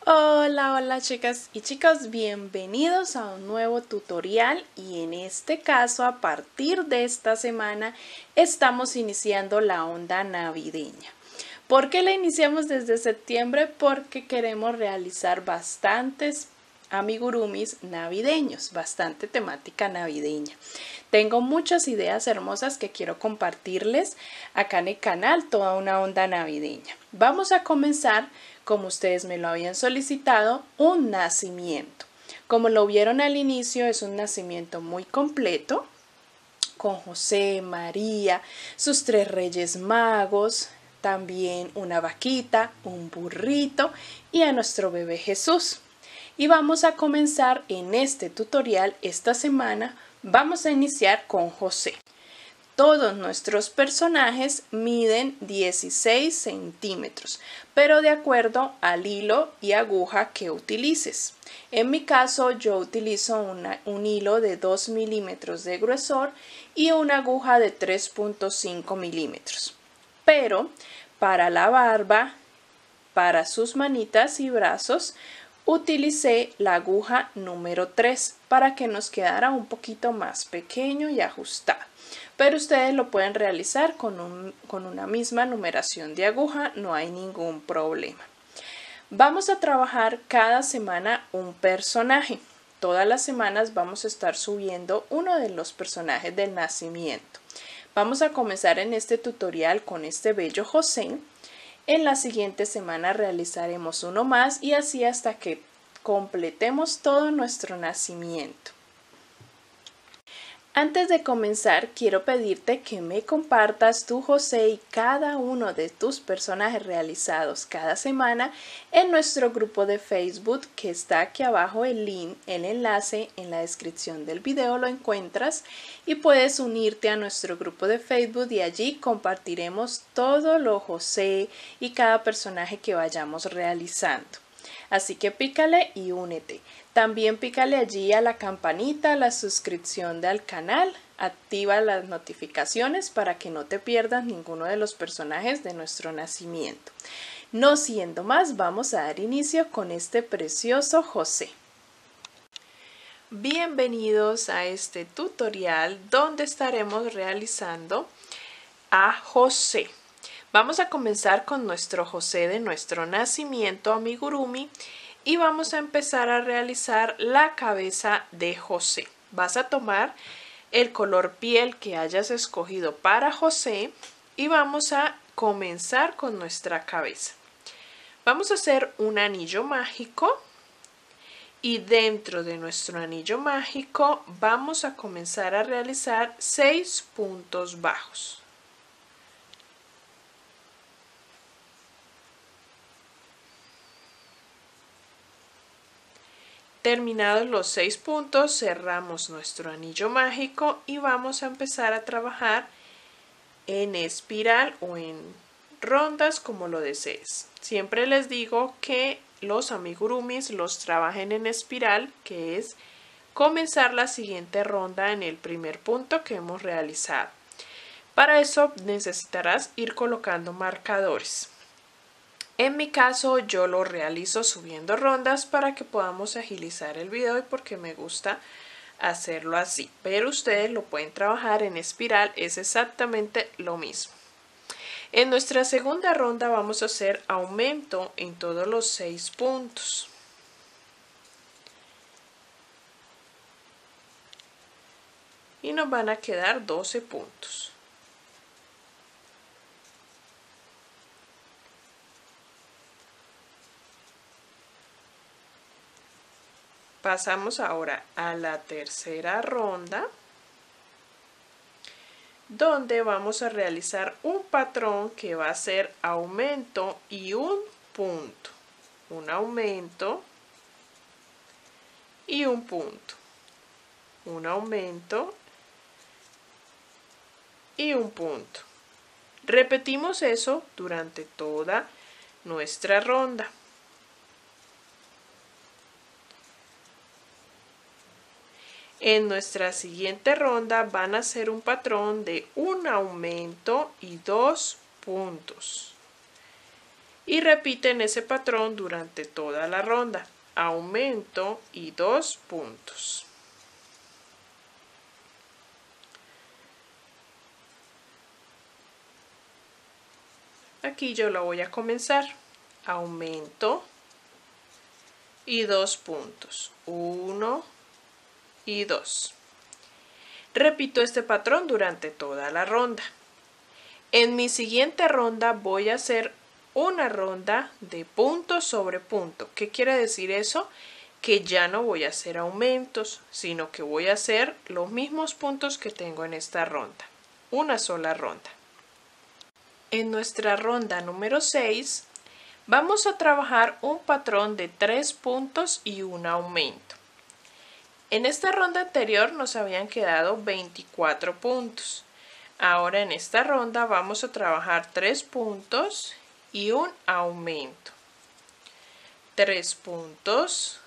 Hola, hola chicas y chicos, bienvenidos a un nuevo tutorial y en este caso a partir de esta semana estamos iniciando la onda navideña. ¿Por qué la iniciamos desde septiembre? Porque queremos realizar bastantes amigurumis navideños, bastante temática navideña. Tengo muchas ideas hermosas que quiero compartirles acá en el canal, toda una onda navideña. Vamos a comenzar, como ustedes me lo habían solicitado, un nacimiento. Como lo vieron al inicio, es un nacimiento muy completo, con José, María, sus 3 reyes magos, también una vaquita, un burrito y a nuestro bebé Jesús. Y vamos a comenzar en este tutorial esta semana. Vamos a iniciar con José. Todos nuestros personajes miden 16 centímetros, pero de acuerdo al hilo y aguja que utilices. En mi caso, yo utilizo un hilo de 2 milímetros de gruesor y una aguja de 3.5 milímetros. Pero para la barba, para sus manitas y brazos, utilicé la aguja número 3 para que nos quedara un poquito más pequeño y ajustado. Pero ustedes lo pueden realizar con una misma numeración de aguja, no hay ningún problema. Vamos a trabajar cada semana un personaje. Todas las semanas vamos a estar subiendo uno de los personajes del nacimiento. Vamos a comenzar en este tutorial con este bello José. En la siguiente semana realizaremos uno más y así hasta que completemos todo nuestro nacimiento. Antes de comenzar, quiero pedirte que me compartas tu José y cada uno de tus personajes realizados cada semana en nuestro grupo de Facebook que está aquí abajo el link, el enlace en la descripción del video lo encuentras y puedes unirte a nuestro grupo de Facebook y allí compartiremos todo lo José y cada personaje que vayamos realizando. Así que pícale y únete. También pícale allí a la campanita, la suscripción al canal, activa las notificaciones para que no te pierdas ninguno de los personajes de nuestro nacimiento. No siendo más, vamos a dar inicio con este precioso José. Bienvenidos a este tutorial donde estaremos realizando a José. Vamos a comenzar con nuestro José de nuestro nacimiento amigurumi y vamos a empezar a realizar la cabeza de José. Vas a tomar el color piel que hayas escogido para José y vamos a comenzar con nuestra cabeza. Vamos a hacer un anillo mágico y dentro de nuestro anillo mágico vamos a comenzar a realizar 6 puntos bajos. Terminados los 6 puntos, cerramos nuestro anillo mágico y vamos a empezar a trabajar en espiral o en rondas como lo desees. Siempre les digo que los amigurumis los trabajen en espiral, que es comenzar la siguiente ronda en el primer punto que hemos realizado. Para eso necesitarás ir colocando marcadores. En mi caso yo lo realizo subiendo rondas para que podamos agilizar el video y porque me gusta hacerlo así. Pero ustedes lo pueden trabajar en espiral, es exactamente lo mismo. En nuestra segunda ronda vamos a hacer aumento en todos los 6 puntos. Y nos van a quedar 12 puntos. Pasamos ahora a la tercera ronda, donde vamos a realizar un patrón que va a ser aumento y un punto. Un aumento y un punto. Un aumento y un punto. Repetimos eso durante toda nuestra ronda. En nuestra siguiente ronda van a hacer un patrón de un aumento y 2 puntos. y repiten ese patrón durante toda la ronda. Aumento y 2 puntos. Aquí yo lo voy a comenzar. Aumento y 2 puntos. 1 y 2. Repito este patrón durante toda la ronda. En mi siguiente ronda voy a hacer una ronda de punto sobre punto. ¿Qué quiere decir eso? Que ya no voy a hacer aumentos, sino que voy a hacer los mismos puntos que tengo en esta ronda. Una sola ronda. En nuestra ronda número 6 vamos a trabajar un patrón de 3 puntos y un aumento. En esta ronda anterior nos habían quedado 24 puntos. Ahora en esta ronda vamos a trabajar 3 puntos y un aumento. 3 puntos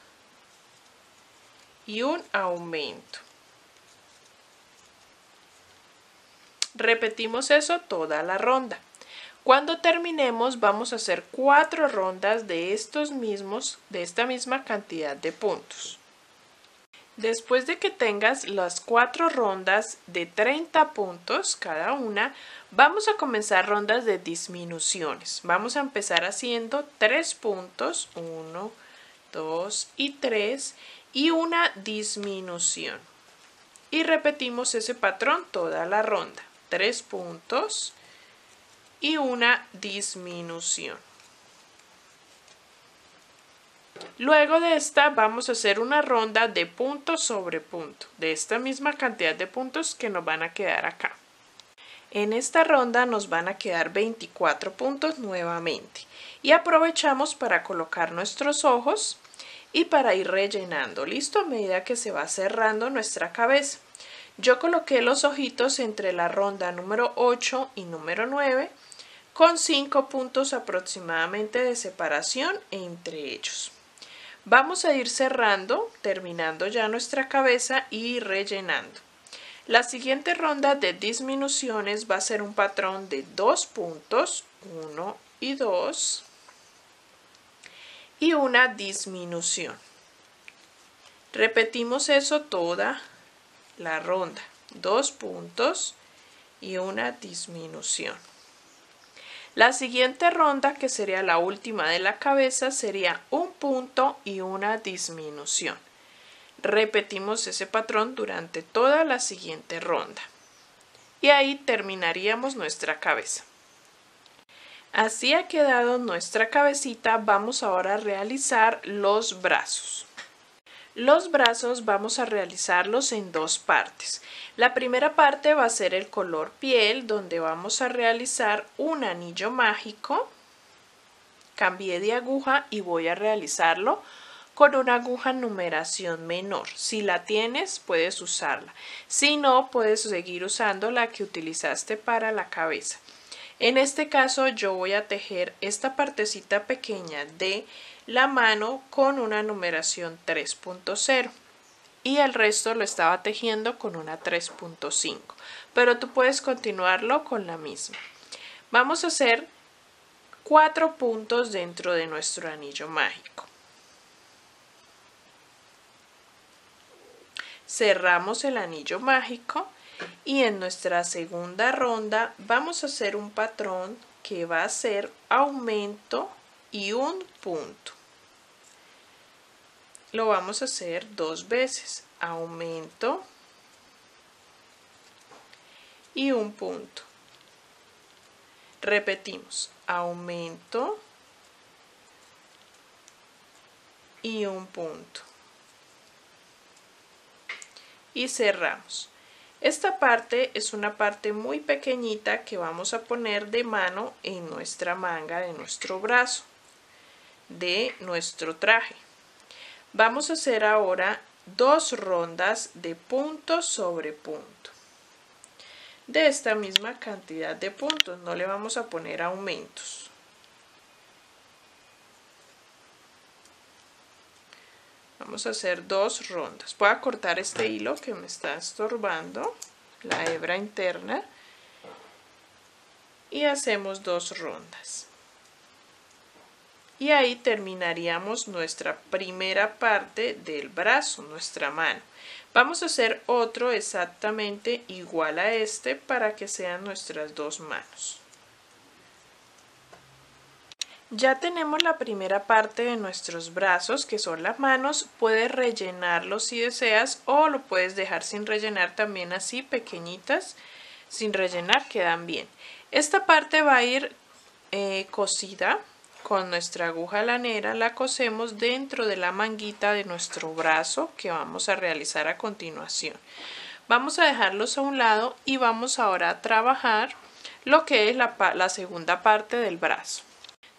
y un aumento. Repetimos eso toda la ronda. Cuando terminemos vamos a hacer 4 rondas de esta misma cantidad de puntos. Después de que tengas las 4 rondas de 30 puntos cada una, vamos a comenzar rondas de disminuciones. Vamos a empezar haciendo 3 puntos, 1, 2 y 3 y una disminución. Y repetimos ese patrón toda la ronda. 3 puntos y una disminución. Luego de esta vamos a hacer una ronda de punto sobre punto, de esta misma cantidad de puntos que nos van a quedar acá. En esta ronda nos van a quedar 24 puntos nuevamente y aprovechamos para colocar nuestros ojos y para ir rellenando. ¿Listo? A medida que se va cerrando nuestra cabeza. Yo coloqué los ojitos entre la ronda número 8 y número 9 con 5 puntos aproximadamente de separación entre ellos. Vamos a ir cerrando, terminando ya nuestra cabeza y rellenando. La siguiente ronda de disminuciones va a ser un patrón de 2 puntos, 1 y 2, y una disminución. Repetimos eso toda la ronda, 2 puntos y una disminución. La siguiente ronda, que sería la última de la cabeza, sería un punto y una disminución. Repetimos ese patrón durante toda la siguiente ronda. Y ahí terminaríamos nuestra cabeza. Así ha quedado nuestra cabecita. Vamos ahora a realizar los brazos. Los brazos vamos a realizarlos en 2 partes. La primera parte va a ser el color piel, donde vamos a realizar un anillo mágico. Cambié de aguja y voy a realizarlo con una aguja numeración menor. Si la tienes, puedes usarla. Si no, puedes seguir usando la que utilizaste para la cabeza. En este caso, yo voy a tejer esta partecita pequeña de la mano con una numeración 3.0 y el resto lo estaba tejiendo con una 3.5, pero tú puedes continuarlo con la misma. Vamos a hacer 4 puntos dentro de nuestro anillo mágico. Cerramos el anillo mágico y en nuestra segunda ronda vamos a hacer un patrón que va a ser aumento y un punto. Lo vamos a hacer 2 veces, aumento y un punto. Repetimos, aumento y un punto. Y cerramos. Esta parte es una parte muy pequeñita que vamos a poner de mano en nuestra manga de nuestro brazo, de nuestro traje. Vamos a hacer ahora 2 rondas de punto sobre punto. De esta misma cantidad de puntos, no le vamos a poner aumentos. Vamos a hacer 2 rondas. Voy a cortar este hilo que me está estorbando, la hebra interna, y hacemos 2 rondas. y ahí terminaríamos nuestra primera parte del brazo, nuestra mano. Vamos a hacer otro exactamente igual a este para que sean nuestras dos manos. Ya tenemos la primera parte de nuestros brazos, que son las manos. Puedes rellenarlo si deseas o lo puedes dejar sin rellenar también, así pequeñitas, sin rellenar, quedan bien. Esta parte va a ir cosida con nuestra aguja lanera. La cosemos dentro de la manguita de nuestro brazo que vamos a realizar a continuación. Vamos a dejarlos a un lado y vamos ahora a trabajar lo que es la segunda parte del brazo.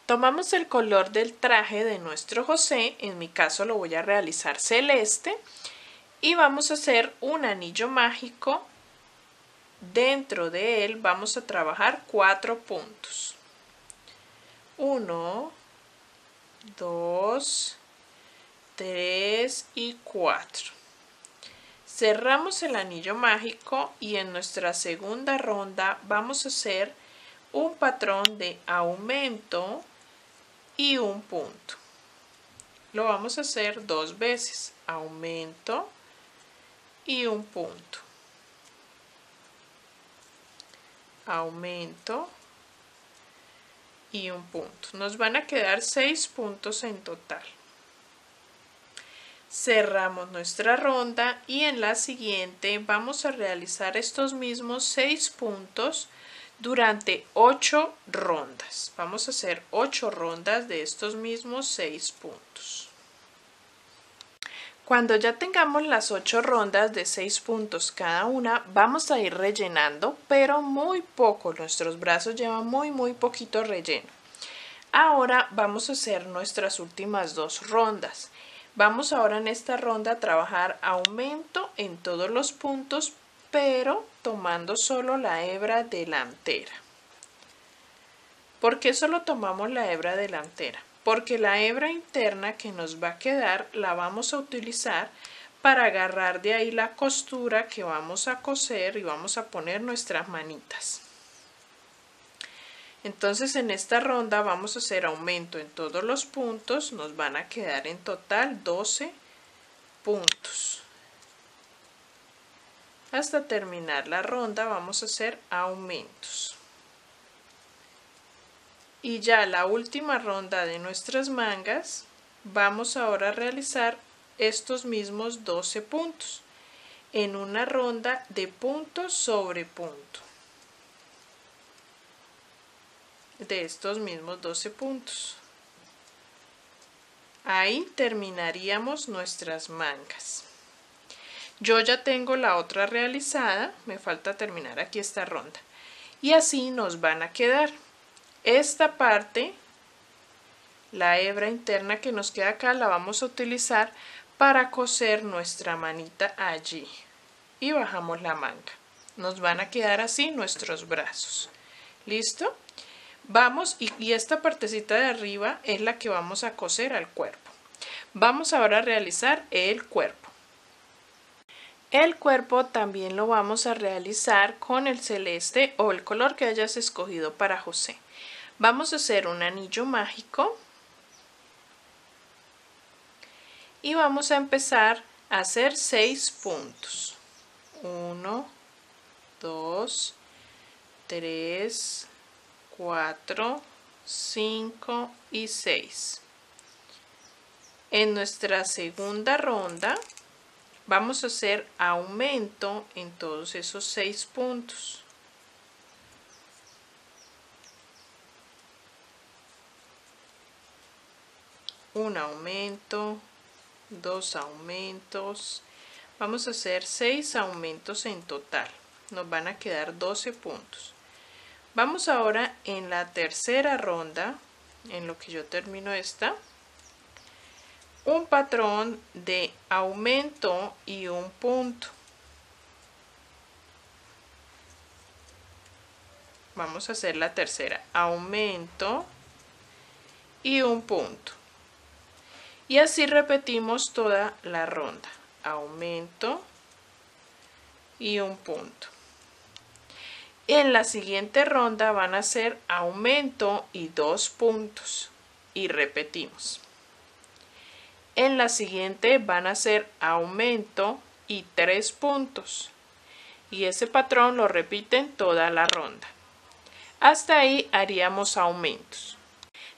Tomamos el color del traje de nuestro José, en mi caso lo voy a realizar celeste, y vamos a hacer un anillo mágico. Dentro de él vamos a trabajar 4 puntos. 1, 2, 3 y 4. Cerramos el anillo mágico y en nuestra segunda ronda vamos a hacer un patrón de aumento y un punto. Lo vamos a hacer 2 veces, aumento y un punto, aumento y un punto. Nos van a quedar 6 puntos en total. Cerramos nuestra ronda y en la siguiente vamos a realizar estos mismos 6 puntos durante 8 rondas. Vamos a hacer 8 rondas de estos mismos 6 puntos. Cuando ya tengamos las 8 rondas de 6 puntos cada una, vamos a ir rellenando, pero muy poco. Nuestros brazos llevan muy poquito relleno. Ahora vamos a hacer nuestras últimas 2 rondas. Vamos ahora en esta ronda a trabajar aumento en todos los puntos, pero tomando solo la hebra delantera. ¿Por qué solo tomamos la hebra delantera? Porque la hebra interna que nos va a quedar la vamos a utilizar para agarrar de ahí la costura que vamos a coser y vamos a poner nuestras manitas. Entonces en esta ronda vamos a hacer aumento en todos los puntos, nos van a quedar en total 12 puntos. Hasta terminar la ronda vamos a hacer aumentos. Y ya la última ronda de nuestras mangas, vamos ahora a realizar estos mismos 12 puntos en una ronda de punto sobre punto. De estos mismos 12 puntos. Ahí terminaríamos nuestras mangas. Yo ya tengo la otra realizada, me falta terminar aquí esta ronda. Y así nos van a quedar. Esta parte, la hebra interna que nos queda acá, la vamos a utilizar para coser nuestra manita allí. Y bajamos la manga. Nos van a quedar así nuestros brazos. ¿Listo? Vamos, y esta partecita de arriba es la que vamos a coser al cuerpo. Vamos ahora a realizar el cuerpo. El cuerpo también lo vamos a realizar con el celeste o el color que hayas escogido para José. Vamos a hacer un anillo mágico y vamos a empezar a hacer 6 puntos. 1, 2, 3, 4, 5 y 6. En nuestra segunda ronda vamos a hacer aumento en todos esos 6 puntos. Un aumento, 2 aumentos. Vamos a hacer 6 aumentos en total. Nos van a quedar 12 puntos. Vamos ahora en la tercera ronda, en lo que yo termino esta, un patrón de aumento y un punto. Vamos a hacer la tercera, aumento y un punto. Y así repetimos toda la ronda, aumento y un punto. En la siguiente ronda van a ser aumento y 2 puntos. y repetimos. En la siguiente van a ser aumento y 3 puntos. Y ese patrón lo repiten toda la ronda. Hasta ahí haríamos aumentos.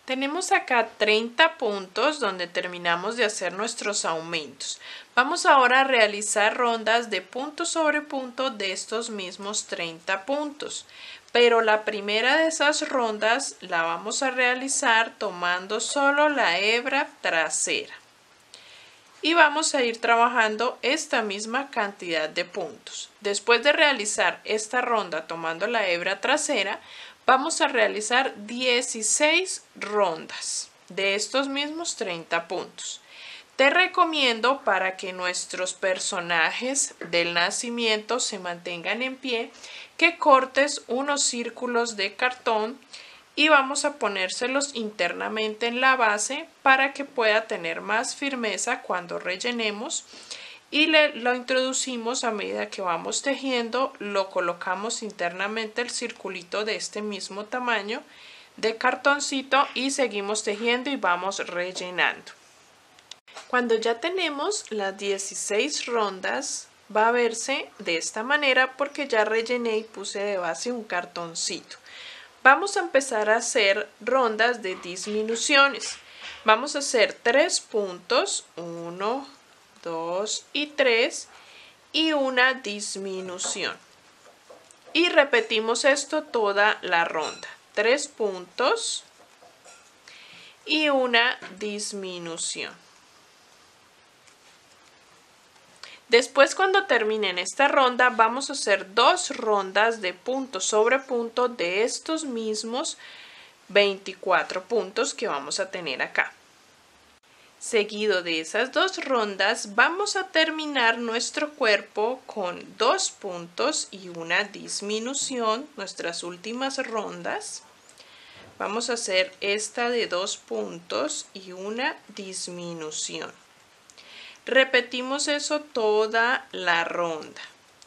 Tenemos acá 30 puntos donde terminamos de hacer nuestros aumentos. Vamos ahora a realizar rondas de punto sobre punto de estos mismos 30 puntos. Pero la primera de esas rondas la vamos a realizar tomando solo la hebra trasera. Y vamos a ir trabajando esta misma cantidad de puntos. Después de realizar esta ronda tomando la hebra trasera, vamos a realizar 16 rondas de estos mismos 30 puntos. Te recomiendo, para que nuestros personajes del nacimiento se mantengan en pie, que cortes unos círculos de cartón y vamos a ponérselos internamente en la base para que pueda tener más firmeza cuando rellenemos. Y lo introducimos a medida que vamos tejiendo, lo colocamos internamente el circulito de este mismo tamaño de cartoncito y seguimos tejiendo y vamos rellenando. Cuando ya tenemos las 16 rondas, va a verse de esta manera porque ya rellené y puse de base un cartoncito. Vamos a empezar a hacer rondas de disminuciones. Vamos a hacer 3 puntos, 1, 2 y 3 y una disminución. Y repetimos esto toda la ronda. 3 puntos y una disminución. Después, cuando terminen esta ronda, vamos a hacer 2 rondas de punto sobre punto de estos mismos 24 puntos que vamos a tener acá. Seguido de esas 2 rondas, vamos a terminar nuestro cuerpo con 2 puntos y una disminución, nuestras últimas rondas. Vamos a hacer esta de 2 puntos y una disminución. Repetimos eso toda la ronda,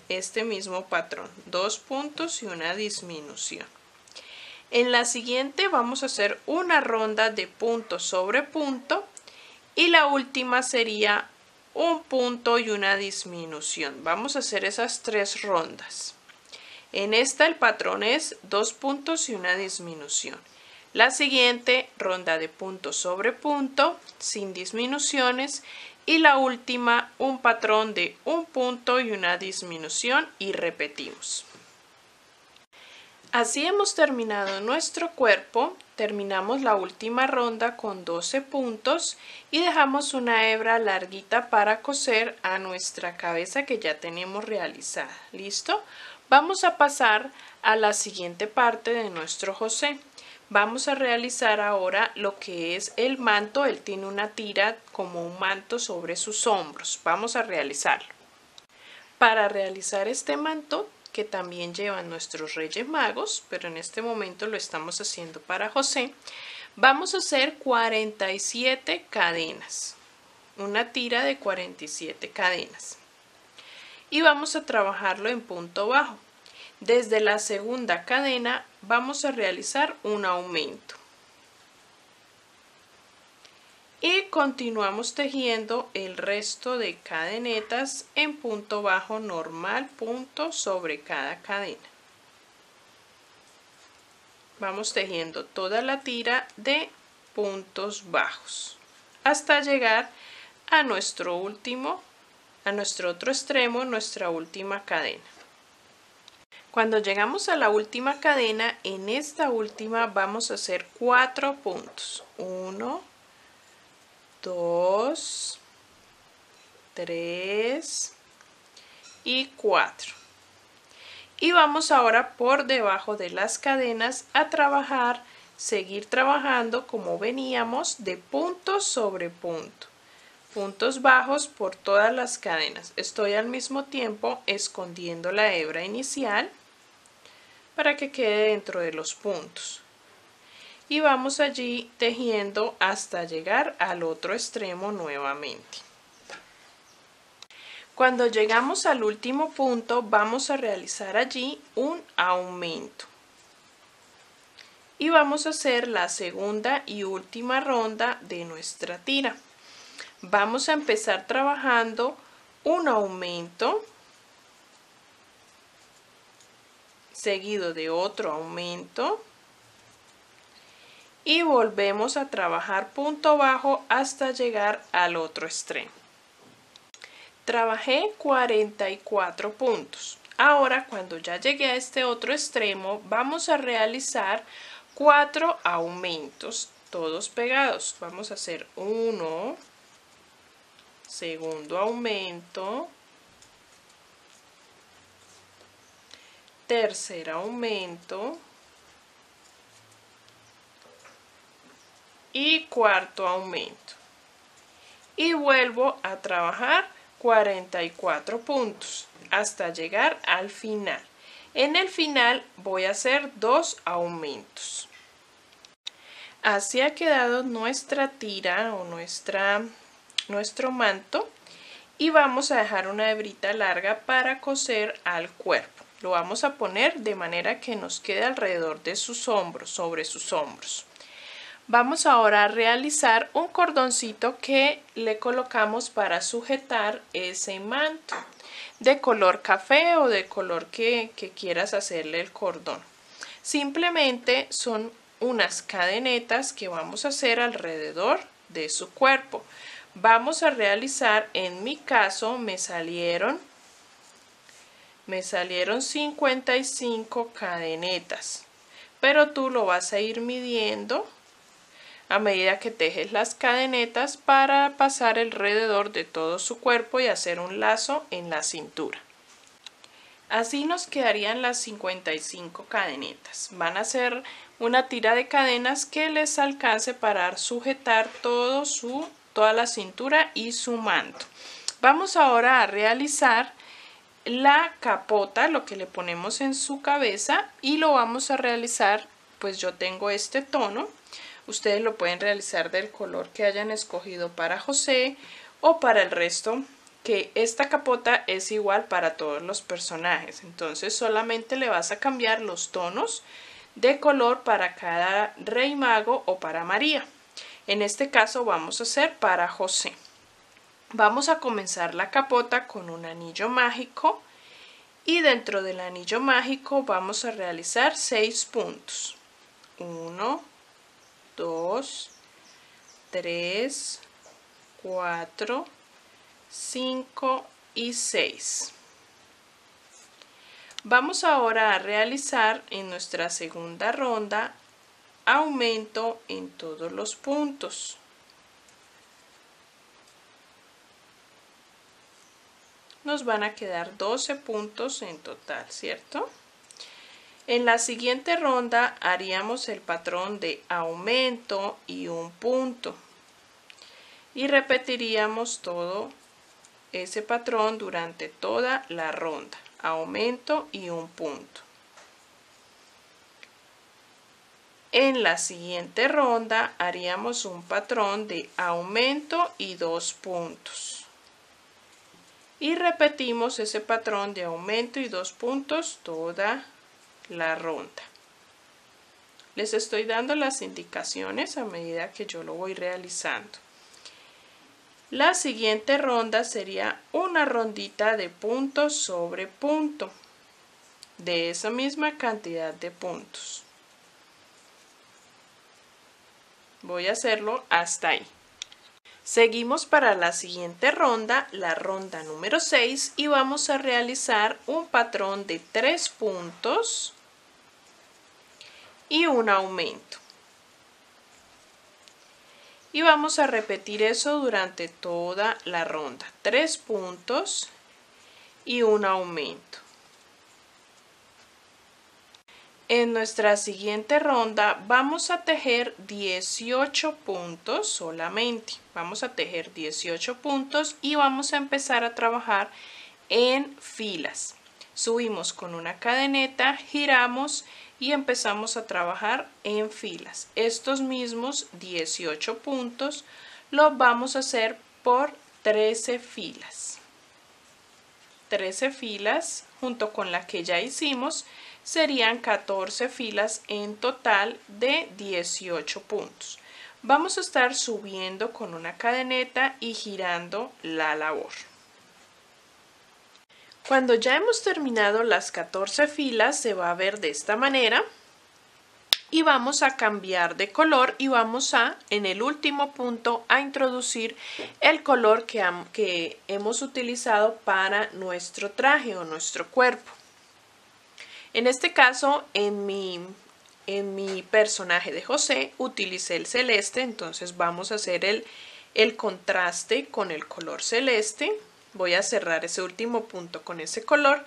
este mismo patrón, 2 puntos y una disminución. En la siguiente vamos a hacer una ronda de punto sobre punto y la última sería un punto y una disminución. Vamos a hacer esas 3 rondas. En esta el patrón es 2 puntos y una disminución. La siguiente, ronda de punto sobre punto, sin disminuciones. Y la última, un patrón de un punto y una disminución y repetimos. Así hemos terminado nuestro cuerpo. Terminamos la última ronda con 12 puntos y dejamos una hebra larguita para coser a nuestra cabeza que ya tenemos realizada. ¿Listo? Vamos a pasar a la siguiente parte de nuestro José. Vamos a realizar ahora lo que es el manto. Él tiene una tira como un manto sobre sus hombros. Vamos a realizarlo. Para realizar este manto, que también llevan nuestros Reyes Magos, pero en este momento lo estamos haciendo para José, vamos a hacer 47 cadenas. Una tira de 47 cadenas. Y vamos a trabajarlo en punto bajo. Desde la segunda cadena vamos a realizar un aumento. Y continuamos tejiendo el resto de cadenetas en punto bajo normal, punto sobre cada cadena. Vamos tejiendo toda la tira de puntos bajos hasta llegar a nuestro otro extremo, nuestra última cadena. Cuando llegamos a la última cadena, en esta última vamos a hacer 4 puntos. 1, 2, 3 y 4. Y vamos ahora por debajo de las cadenas a trabajar, seguir trabajando como veníamos de punto sobre punto. Puntos bajos por todas las cadenas. Estoy al mismo tiempo escondiendo la hebra inicial para que quede dentro de los puntos. Y vamos allí tejiendo hasta llegar al otro extremo nuevamente. Cuando llegamos al último punto, vamos a realizar allí un aumento. y vamos a hacer la segunda y última ronda de nuestra tira. Vamos a empezar trabajando un aumento seguido de otro aumento y volvemos a trabajar punto bajo hasta llegar al otro extremo. Trabajé 44 puntos. Ahora, cuando ya llegué a este otro extremo, vamos a realizar 4 aumentos, todos pegados. Vamos a hacer 1, segundo aumento, tercer aumento y cuarto aumento. Y vuelvo a trabajar 44 puntos hasta llegar al final. En el final voy a hacer 2 aumentos. Así ha quedado nuestra tira o nuestro manto, y vamos a dejar una hebrita larga para coser al cuerpo. Lo vamos a poner de manera que nos quede alrededor de sus hombros, sobre sus hombros. Vamos ahora a realizar un cordoncito que le colocamos para sujetar ese manto, de color café o de color que quieras hacerle el cordón. Simplemente son unas cadenetas que vamos a hacer alrededor de su cuerpo. Vamos a realizar, en mi caso me salieron 55 cadenetas, pero tú lo vas a ir midiendo a medida que tejes las cadenetas para pasar alrededor de todo su cuerpo y hacer un lazo en la cintura. Así nos quedarían las 55 cadenetas. Van a ser una tira de cadenas que les alcance para sujetar toda la cintura y su manto. Vamos ahora a realizar la capota, lo que le ponemos en su cabeza, y lo vamos a realizar, pues yo tengo este tono. Ustedes lo pueden realizar del color que hayan escogido para José o para el resto, que esta capota es igual para todos los personajes. Entonces solamente le vas a cambiar los tonos de color para cada rey mago o para María. En este caso vamos a hacer para José. Vamos a comenzar la capota con un anillo mágico y dentro del anillo mágico vamos a realizar 6 puntos. 1, 2, 3, 4, 5 y 6. Vamos ahora a realizar en nuestra segunda ronda aumento en todos los puntos. Nos van a quedar 12 puntos en total, ¿cierto? En la siguiente ronda haríamos el patrón de aumento y un punto. Y repetiríamos todo ese patrón durante toda la ronda. Aumento y un punto. En la siguiente ronda haríamos un patrón de aumento y 2 puntos. Y repetimos ese patrón de aumento y 2 puntos toda la ronda. Les estoy dando las indicaciones a medida que yo lo voy realizando. La siguiente ronda sería una rondita de punto sobre punto, de esa misma cantidad de puntos. Voy a hacerlo hasta ahí. Seguimos para la siguiente ronda, la ronda número 6, y vamos a realizar un patrón de 3 puntos y un aumento. Y vamos a repetir eso durante toda la ronda. 3 puntos y un aumento. En nuestra siguiente ronda vamos a tejer 18 puntos solamente. Vamos a tejer 18 puntos y vamos a empezar a trabajar en filas. Subimos con una cadeneta, giramos y empezamos a trabajar en filas. Estos mismos 18 puntos los vamos a hacer por 13 filas. 13 filas junto con la que ya hicimos serían 14 filas en total de 18 puntos. Vamos a estar subiendo con una cadeneta y girando la labor. Cuando ya hemos terminado las 14 filas se va a ver de esta manera y vamos a cambiar de color y vamos a, en el último punto, a introducir el color que hemos utilizado para nuestro traje o nuestro cuerpo. En este caso, en mi personaje de José utilicé el celeste, entonces vamos a hacer el contraste con el color celeste. Voy a cerrar ese último punto con ese color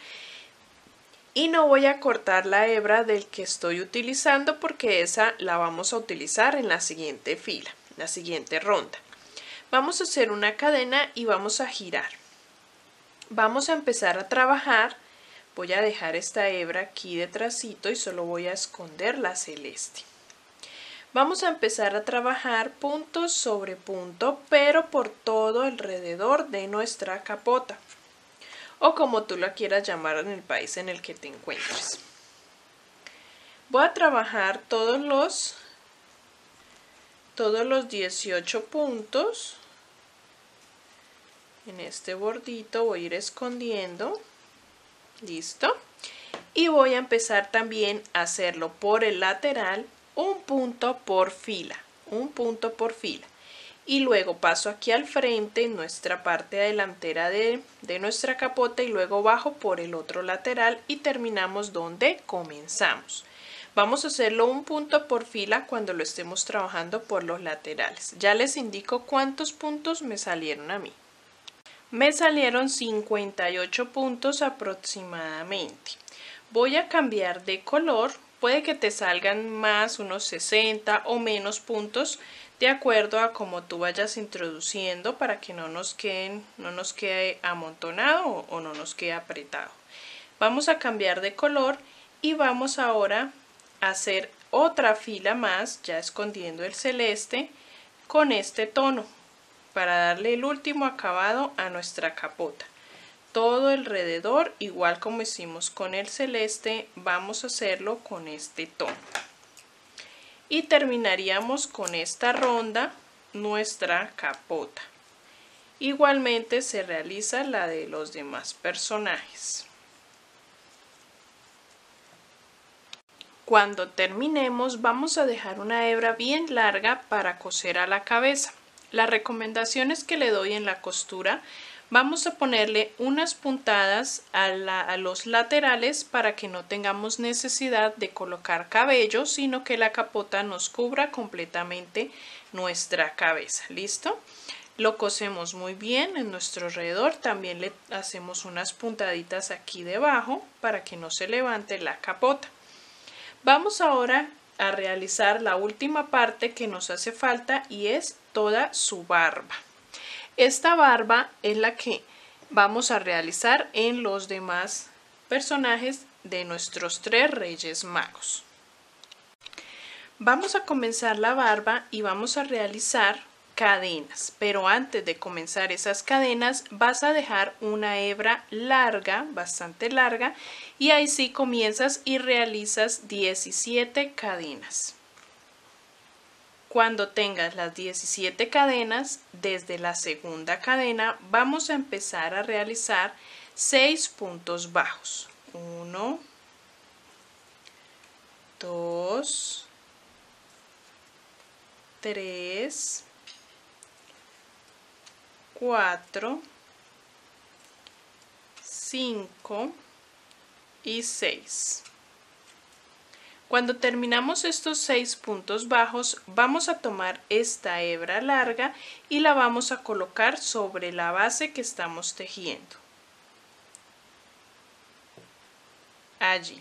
y no voy a cortar la hebra del que estoy utilizando porque esa la vamos a utilizar en la siguiente fila, la siguiente ronda. Vamos a hacer una cadena y vamos a girar. Vamos a empezar a trabajar. Voy a dejar esta hebra aquí detrásito y solo voy a esconder la celeste. Vamos a empezar a trabajar punto sobre punto, pero por todo alrededor de nuestra capota, o como tú la quieras llamar en el país en el que te encuentres. Voy a trabajar todos los 18 puntos. En este bordito voy a ir escondiendo. Listo. Y voy a empezar también a hacerlo por el lateral, un punto por fila, y luego paso aquí al frente en nuestra parte delantera de nuestra capota y luego bajo por el otro lateral y terminamos donde comenzamos. Vamos a hacerlo un punto por fila cuando lo estemos trabajando por los laterales. Ya les indico cuántos puntos me salieron a mí. Me salieron 58 puntos aproximadamente. Voy a cambiar de color. Puede que te salgan más, unos 60 o menos puntos, de acuerdo a cómo tú vayas introduciendo para que no nos quede amontonado o no nos quede apretado. Vamos a cambiar de color y vamos ahora a hacer otra fila más, ya escondiendo el celeste, con este tono, para darle el último acabado a nuestra capota. Todo alrededor, igual como hicimos con el celeste, vamos a hacerlo con este tono. Y terminaríamos con esta ronda nuestra capota. Igualmente se realiza la de los demás personajes. Cuando terminemos vamos a dejar una hebra bien larga para coser a la cabeza. Las recomendaciones que le doy en la costura: vamos a ponerle unas puntadas a los laterales para que no tengamos necesidad de colocar cabello, sino que la capota nos cubra completamente nuestra cabeza. ¿Listo? Lo cosemos muy bien en nuestro alrededor. También le hacemos unas puntaditas aquí debajo para que no se levante la capota. Vamos ahora a realizar la última parte que nos hace falta y es toda su barba. Esta barba es la que vamos a realizar en los demás personajes de nuestros 3 Reyes Magos. Vamos a comenzar la barba y vamos a realizar cadenas, pero antes de comenzar esas cadenas vas a dejar una hebra larga, bastante larga, y ahí sí comienzas y realizas 17 cadenas. Cuando tengas las 17 cadenas, desde la segunda cadena vamos a empezar a realizar 6 puntos bajos. 1, 2, 3, 4, 5 y 6. Cuando terminamos estos 6 puntos bajos, vamos a tomar esta hebra larga y la vamos a colocar sobre la base que estamos tejiendo. Allí.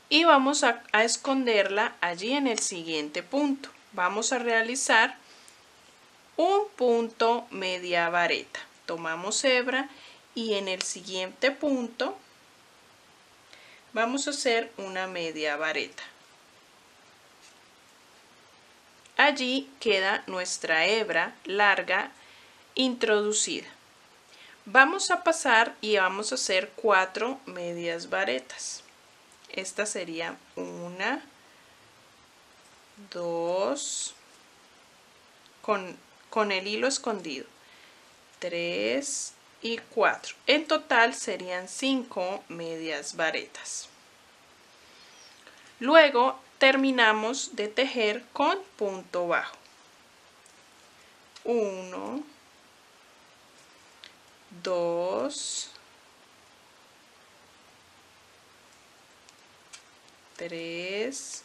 Y vamos a esconderla allí en el siguiente punto. Vamos a realizar un punto media vareta. Tomamos hebra y en el siguiente punto vamos a hacer una media vareta. Allí queda nuestra hebra larga introducida. Vamos a pasar y vamos a hacer 4 medias varetas. esta sería 1, 2, con el hilo escondido, 3 y 4. En total serían 5 medias varetas. Luego terminamos de tejer con punto bajo. 1, 2, 3,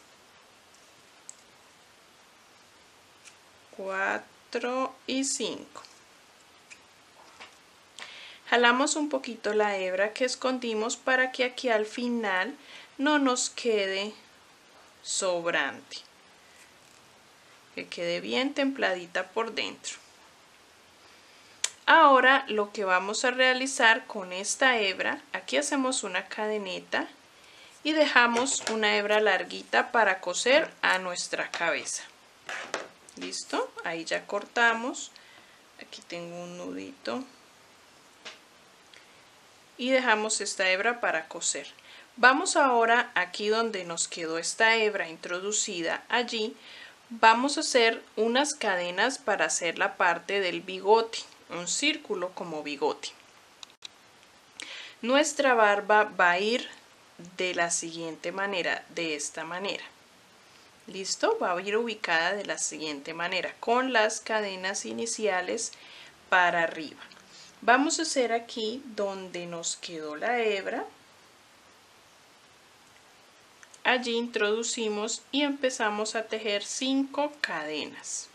4 y 5. Jalamos un poquito la hebra que escondimos para que aquí al final no nos quede sobrante, que quede bien templadita por dentro. Ahora lo que vamos a realizar con esta hebra, aquí hacemos una cadeneta y dejamos una hebra larguita para coser a nuestra cabeza. ¿Listo? Ahí ya cortamos. Aquí tengo un nudito. Y dejamos esta hebra para coser. Vamos ahora aquí donde nos quedó esta hebra introducida, allí vamos a hacer unas cadenas para hacer la parte del bigote, un círculo como bigote. Nuestra barba va a ir de la siguiente manera, de esta manera. ¿Listo? Va a ir ubicada de la siguiente manera, con las cadenas iniciales para arriba. Vamos a hacer aquí donde nos quedó la hebra. Allí introducimos y empezamos a tejer 5 cadenas.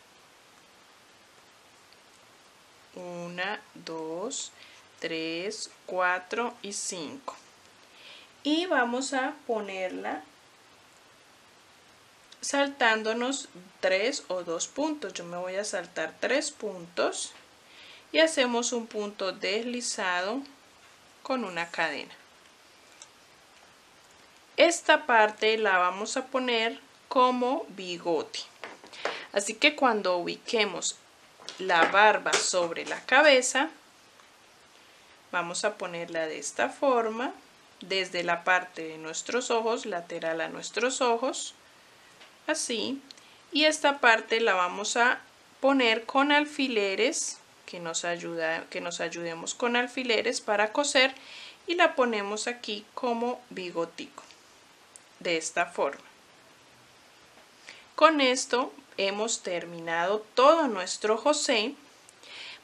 1, 2, 3, 4 y 5. Y vamos a ponerla saltándonos 3 o 2 puntos. Yo me voy a saltar 3 puntos. Y hacemos un punto deslizado con una cadena. Esta parte la vamos a poner como bigote. Así que cuando ubiquemos la barba sobre la cabeza, vamos a ponerla de esta forma, desde la parte de nuestros ojos, lateral a nuestros ojos, así. Y esta parte la vamos a poner con alfileres, que nos ayudemos con alfileres para coser, y la ponemos aquí como bigotico, de esta forma. Con esto hemos terminado todo nuestro José.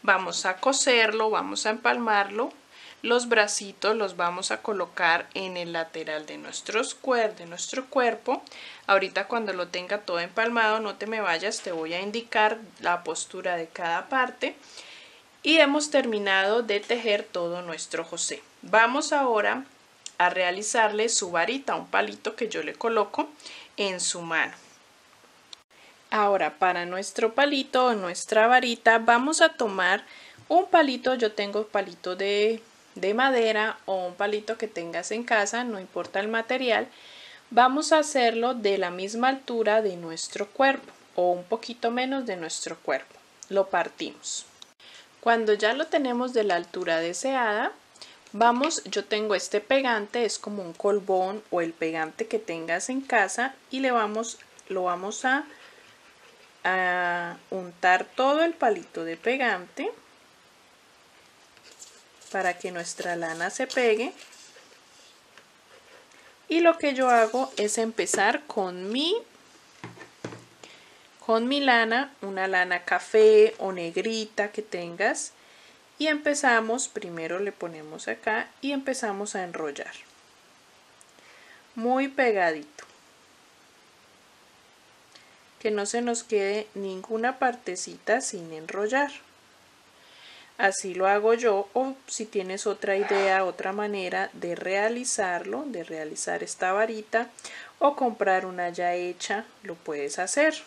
Vamos a coserlo, vamos a empalmarlo. Los bracitos los vamos a colocar en el lateral de nuestro cuerpo. Ahorita cuando lo tenga todo empalmado, no te me vayas, te voy a indicar la postura de cada parte. Y hemos terminado de tejer todo nuestro José. Vamos ahora a realizarle su varita, un palito que yo le coloco en su mano. Ahora para nuestro palito o nuestra varita vamos a tomar un palito, yo tengo palito de madera o un palito que tengas en casa, no importa el material. Vamos a hacerlo de la misma altura de nuestro cuerpo o un poquito menos de nuestro cuerpo. Lo partimos. Cuando ya lo tenemos de la altura deseada, yo tengo este pegante, es como un colbón o el pegante que tengas en casa, y lo vamos a untar todo el palito de pegante para que nuestra lana se pegue. Y lo que yo hago es empezar con mi lana, una lana café o negrita que tengas, y empezamos, primero le ponemos acá y empezamos a enrollar muy pegadito, que no se nos quede ninguna partecita sin enrollar. Así lo hago yo, o si tienes otra idea, otra manera de realizarlo, de realizar esta varita, o comprar una ya hecha, lo puedes hacer.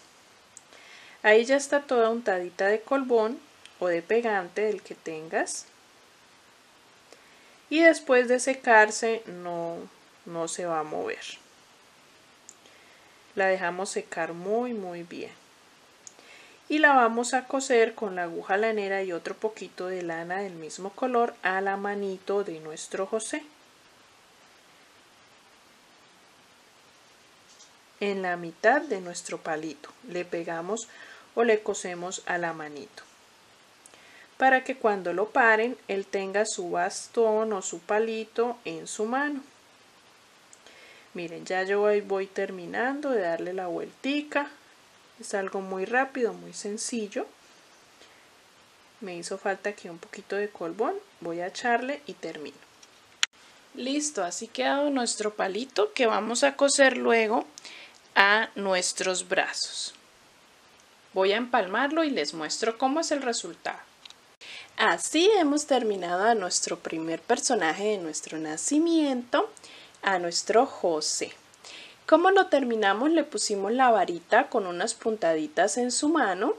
Ahí ya está toda untadita de colbón o de pegante, del que tengas. Y después de secarse no se va a mover. La dejamos secar muy bien. Y la vamos a coser con la aguja lanera y otro poquito de lana del mismo color a la manito de nuestro José. en la mitad de nuestro palito. Le pegamos o le cosemos a la manito, para que cuando lo paren, él tenga su bastón o su palito en su mano. Miren, ya yo voy terminando de darle la vueltica. Es algo muy rápido, muy sencillo. Me hizo falta aquí un poquito de colbón. Voy a echarle y termino. Listo, así quedado nuestro palito que vamos a coser luego a nuestros brazos. Voy a empalmarlo y les muestro cómo es el resultado. Así hemos terminado a nuestro primer personaje de nuestro nacimiento, a nuestro José. ¿Cómo lo terminamos? Le pusimos la varita con unas puntaditas en su mano.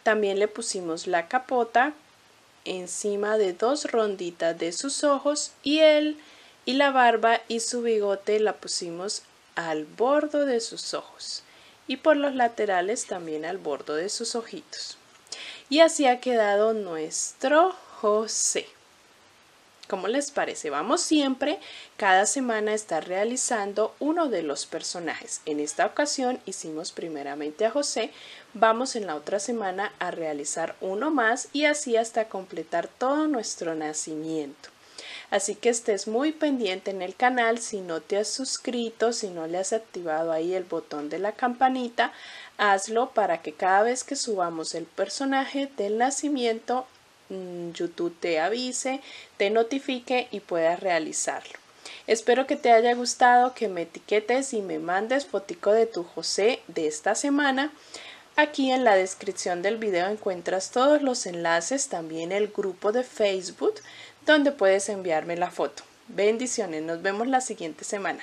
También le pusimos la capota encima de 2 ronditas de sus ojos y la barba y su bigote la pusimos al borde de sus ojos y por los laterales también al borde de sus ojitos. Y así ha quedado nuestro José. ¿Cómo les parece? Vamos siempre, cada semana, a estar realizando uno de los personajes. En esta ocasión hicimos primeramente a José. Vamos en la otra semana a realizar uno más y así hasta completar todo nuestro nacimiento. Así que estés muy pendiente en el canal. Si no te has suscrito, si no le has activado ahí el botón de la campanita, hazlo para que cada vez que subamos el personaje del nacimiento, YouTube te avise, te notifique y puedas realizarlo. Espero que te haya gustado, que me etiquetes y me mandes fotico de tu José de esta semana. Aquí en la descripción del video encuentras todos los enlaces, también el grupo de Facebook donde puedes enviarme la foto. Bendiciones, nos vemos la siguiente semana.